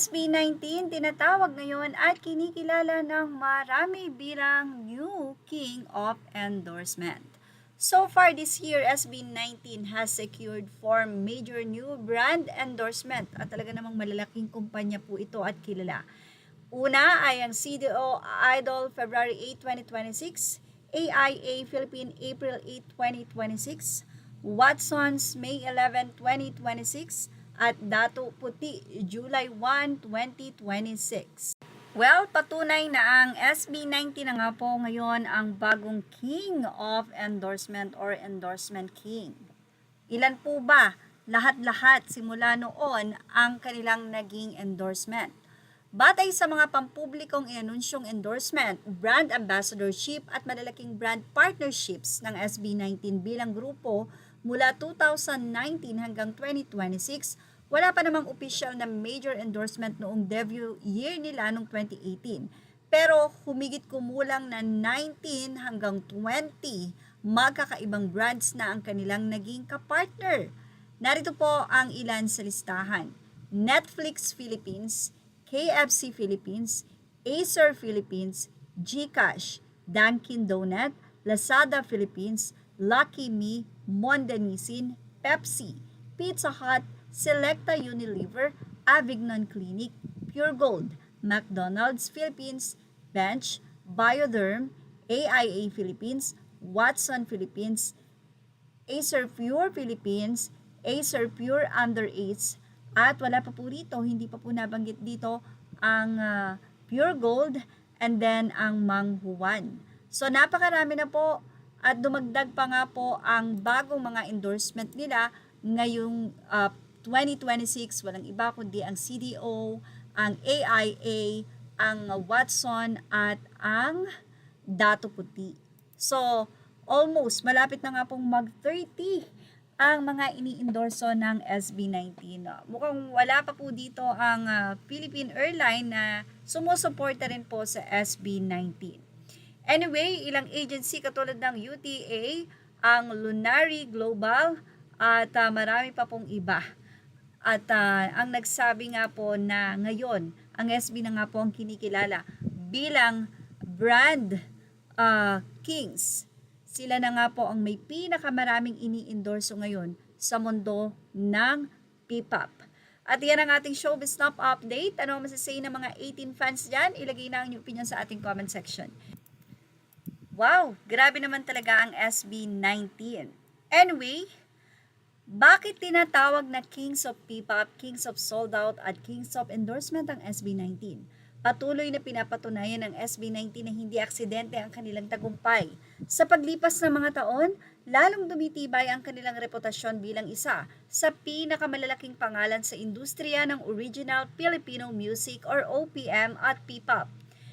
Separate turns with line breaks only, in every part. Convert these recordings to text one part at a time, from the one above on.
SB19 tinatawag ngayon at kinikilala ng marami bilang new king of endorsement. So far this year, SB19 has secured 4 major new brand endorsement at talaga namang malalaking kumpanya po ito at kilala. Una ay ang CDO Idol February 8, 2026, AIA Philippine April 8, 2026, Watsons May 11, 2026, at Dato Puti July 1, 2026. Well, patunay na ang SB19 na nga po ngayon ang bagong king of endorsement or endorsement king. Ilan po ba? Lahat-lahat simula noon ang kanilang naging endorsement. Batay sa mga pampublikong inanunsyong endorsement, brand ambassadorship at malalaking brand partnerships ng SB19 bilang grupo mula 2019 hanggang 2026, wala pa namang official na major endorsement noong debut year nila noong 2018. Pero humigit kumulang na 19 hanggang 20 magkakaibang brands na ang kanilang naging kapartner. Narito po ang ilan sa listahan. Netflix Philippines, KFC Philippines, Acer Philippines, GCash, Dunkin' Donut, Lazada Philippines, Lucky Me, Mondanisin, Pepsi, Pizza Hut, Selecta Unilever, Avignon Clinic, Pure Gold, McDonald's Philippines, Bench, Bioderm, AIA Philippines, Watson Philippines, Acer Pure Philippines, Acer Pure Under 8, at wala pa po dito, hindi pa po nabanggit dito ang Pure Gold and then ang Mang Juan. So napakarami na po at dumagdag pa nga po ang bagong mga endorsement nila ngayong 2026, walang iba kundi ang CDO, ang AIA, ang Watson at ang Dato Puti. So, almost malapit na nga pong mag-30 ang mga ini-endorso ng SB19. Mukhang wala pa po dito ang Philippine Airline na sumusuporta rin po sa SB19. Anyway, ilang agency katulad ng UTA, ang Lunary Global, at marami pa pong iba. At ang nagsabi nga po na ngayon, ang SB na nga po ang kinikilala bilang brand kings. Sila na nga po ang may pinakamaraming ini-endorso ngayon sa mundo ng P-pop. At yan ang ating showbiz top update. Ano ang masasay ng mga 18 fans dyan? Ilagay na ang inyong opinion sa ating comment section. Wow, grabe naman talaga ang SB19. Anyway, bakit tinatawag na Kings of P-pop, Kings of Sold Out at Kings of Endorsement ang SB19? Patuloy na pinapatunayan ng SB19 na hindi aksidente ang kanilang tagumpay. Sa paglipas ng mga taon, lalong dumitibay ang kanilang reputasyon bilang isa sa pinakamalalaking pangalan sa industriya ng original Filipino music or OPM at P-pop.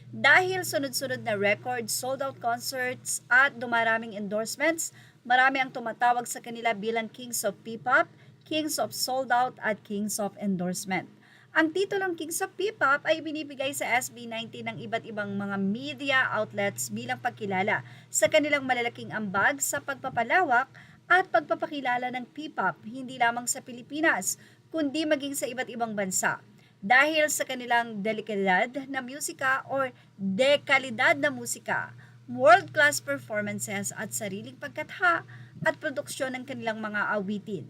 Dahil sunod-sunod na record, sold-out concerts at dumaraming endorsements, marami ang tumatawag sa kanila bilang Kings of P-pop, Kings of Sold Out at Kings of Endorsement. Ang titulong Kings of P-pop ay binibigay sa SB19 ng iba't ibang mga media outlets bilang pagkilala sa kanilang malalaking ambag sa pagpapalawak at pagpapakilala ng P-pop hindi lamang sa Pilipinas, kundi maging sa iba't ibang bansa. Dahil sa kanilang dekalidad na musika or dekalidad na musika, world-class performances at sariling pagkatha at produksyon ng kanilang mga awitin.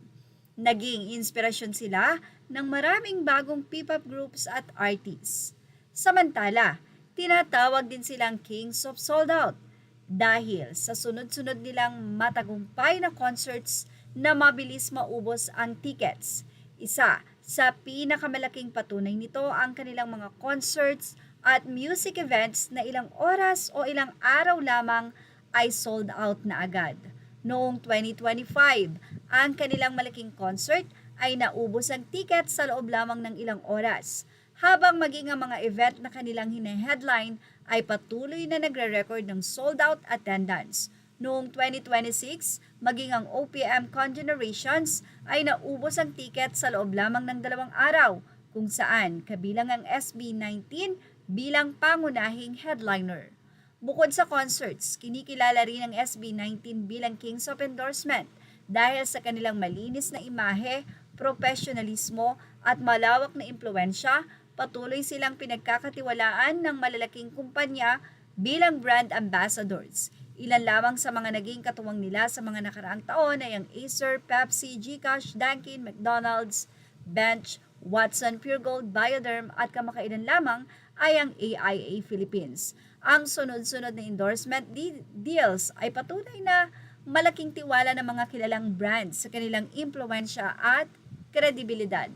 Naging inspirasyon sila ng maraming bagong P-pop groups at artists. Samantala, tinatawag din silang Kings of Sold Out dahil sa sunod-sunod nilang matagumpay na concerts na mabilis maubos ang tickets. Isa sa pinakamalaking patunay nito ang kanilang mga concerts at music events na ilang oras o ilang araw lamang ay sold out na agad. Noong 2025, ang kanilang malaking concert ay naubos ang ticket sa loob lamang ng ilang oras, habang maging ang mga event na kanilang hine-headline ay patuloy na nagre-record ng sold-out attendance. Noong 2026, maging ang OPM Congenerations ay naubos ang ticket sa loob lamang ng 2 araw, kung saan kabilang ang SB19 bilang pangunahing headliner. Bukod sa concerts, kinikilala rin ang SB19 bilang Kings of Endorsement dahil sa kanilang malinis na imahe, profesionalismo at malawak na impluensya patuloy silang pinagkakatiwalaan ng malalaking kumpanya bilang brand ambassadors. Ilan lamang sa mga naging katuwang nila sa mga nakaraang taon ay ang Acer, Pepsi, Gcash, Dunkin', McDonald's, Bench, Watson, Puregold, Bioderm at kamakailan lamang ay ang AIA Philippines. Ang sunod-sunod na endorsement deals ay patunay na malaking tiwala ng mga kilalang brands sa kanilang impluensya at kredibilidad.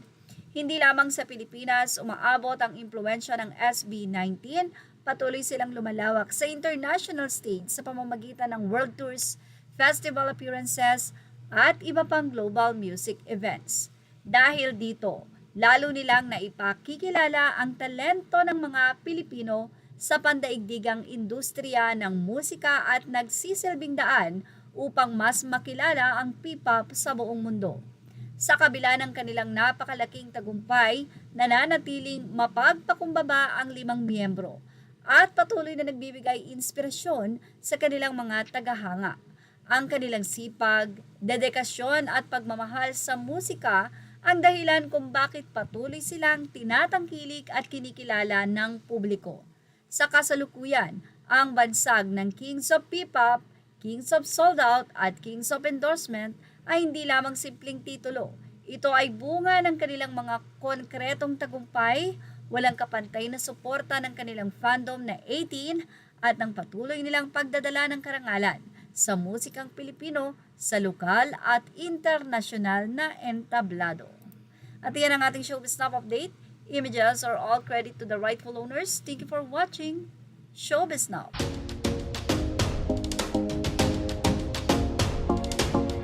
Hindi lamang sa Pilipinas umaabot ang impluensya ng SB19, patuloy silang lumalawak sa international stage sa pamamagitan ng world tours, festival appearances, at iba pang global music events. Dahil dito, lalo nilang naipakikilala ang talento ng mga Pilipino sa pandaigdigang industriya ng musika at nagsisilbing daan upang mas makilala ang P-pop sa buong mundo. Sa kabila ng kanilang napakalaking tagumpay, nananatiling mapagpakumbaba ang 5 miyembro at patuloy na nagbibigay inspirasyon sa kanilang mga tagahanga. Ang kanilang sipag, dedikasyon at pagmamahal sa musika ang dahilan kung bakit patuloy silang tinatangkilik at kinikilala ng publiko. Sa kasalukuyan, ang bansag ng Kings of P-pop, Kings of Sold Out at Kings of Endorsement ay hindi lamang simpleng titulo. Ito ay bunga ng kanilang mga konkretong tagumpay, walang kapantay na suporta ng kanilang fandom na 18 at ng patuloy nilang pagdadala ng karangalan sa musikang Pilipino sa lokal at internasyonal na entablado. At iyan ang ating Showbiz Snap Update. Images are all credit to the rightful owners. Thank you for watching Showbiz Snap.